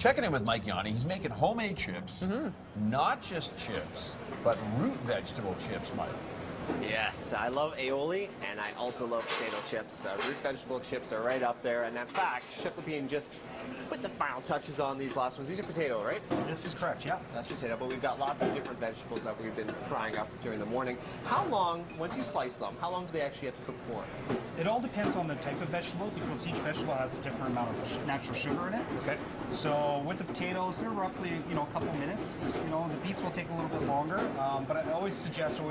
Checking in with Mike Yanni. He's making homemade chips, not just chips, but root vegetable chips, Mike. Yes, I love aioli, and I also love potato chips. Root vegetable chips are right up there, and in fact, Chef Lapine just put the final touches on these last ones. These are potato, right? This is correct, yeah. That's potato, but we've got lots of different vegetables that we've been frying up during the morning. How long, once you slice them, how long do they actually have to cook for? It all depends on the type of vegetable, because each vegetable has a different amount of natural sugar in it. Okay. So with the potatoes, they're roughly, a couple minutes. The beets will take a little bit longer, but I always suggest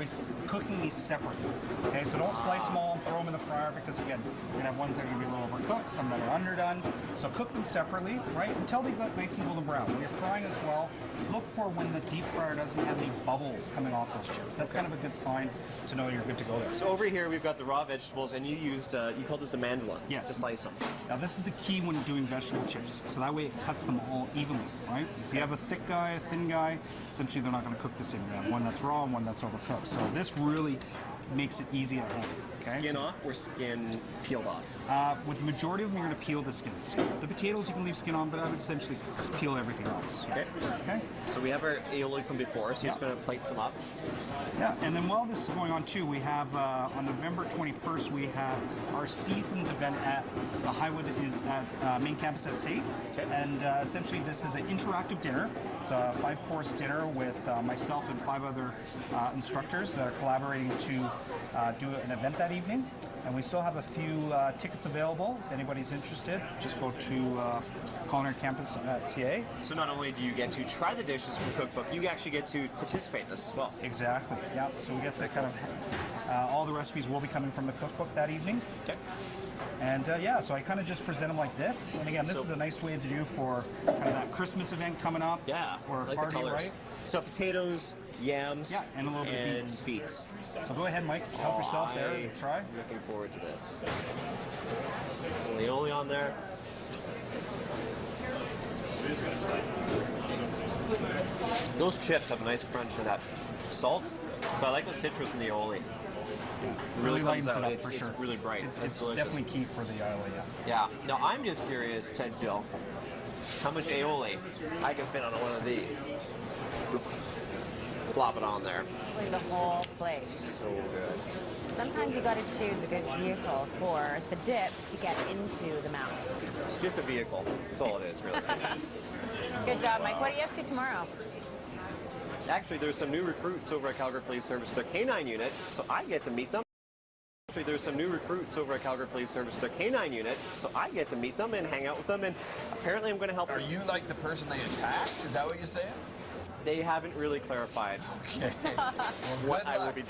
cooking these separately. Okay, so don't slice them all and throw them in the fryer, because again, you're gonna have ones that are gonna be a little overcooked, some that are underdone. So cook them separately, right, until they get nice and golden brown. When you're frying as well, look for when the deep fryer doesn't have any bubbles coming off those chips. That's kind of a good sign to know you're good to go there. So over here we've got the raw vegetables, and you used, you called this the mandolin. Yes. To slice them. Now this is the key when doing vegetable chips, so that way it cuts them all evenly, right? If you have a thick guy, a thin guy, essentially they're not going to cook the same. You have one that's raw and one that's overcooked. So this really makes it easy at home. Okay? Skin off or skin peeled off? With the majority of them, you're going to peel the skins. The potatoes you can leave skin on, but I would essentially peel everything else. Okay. Okay. So we have our aioli from before, so it's going to plate some up. Yeah, and then while this is going on too, we have on November 21st, we have our seasons event at the Highwood at main campus at SAIT. Okay. And essentially this is an interactive dinner. It's a 5-course dinner with myself and 5 other instructors that are collaborating to do an event that evening. And we still have a few tickets available. If anybody's interested, just go to Culinary Campus at CA. So not only do you get to try the dishes from the cookbook, you actually get to participate in this as well. Exactly, yeah. So we get to kind of, all the recipes will be coming from the cookbook that evening. Okay. And yeah, so I kind of just present them like this. And again, this is a nice way to do for kind of that Christmas event coming up. Yeah, or a like party, the colors. right? So potatoes, yams, yeah, and a little bit of beets. So go ahead, Mike. Help yourself there. Try. I'm looking forward to this. Aioli on there. Those chips have a nice crunch to that salt, but I like the citrus in the aioli. Really comes lightens it out. up It's for sure. really bright. It's delicious. definitely key for the aioli, yeah. Yeah. Now I'm just curious, Ted Jill, how much aioli I can fit on one of these. Plop it on there. Like the whole plate. So good. Sometimes you got to choose a good vehicle for the dip to get into the mouth. It's just a vehicle. That's all it is, really. Good job, Mike. What are you up to tomorrow? Actually, there's some new recruits over at Calgary Police Service, their K9 unit, so I get to meet them. Actually, there's some new recruits over at Calgary Police Service, their K9 unit, so I get to meet them and hang out with them, and apparently I'm going to help them. Are you like the person they attacked? Is that what you're saying? They haven't really clarified Okay. Well, what I will be doing.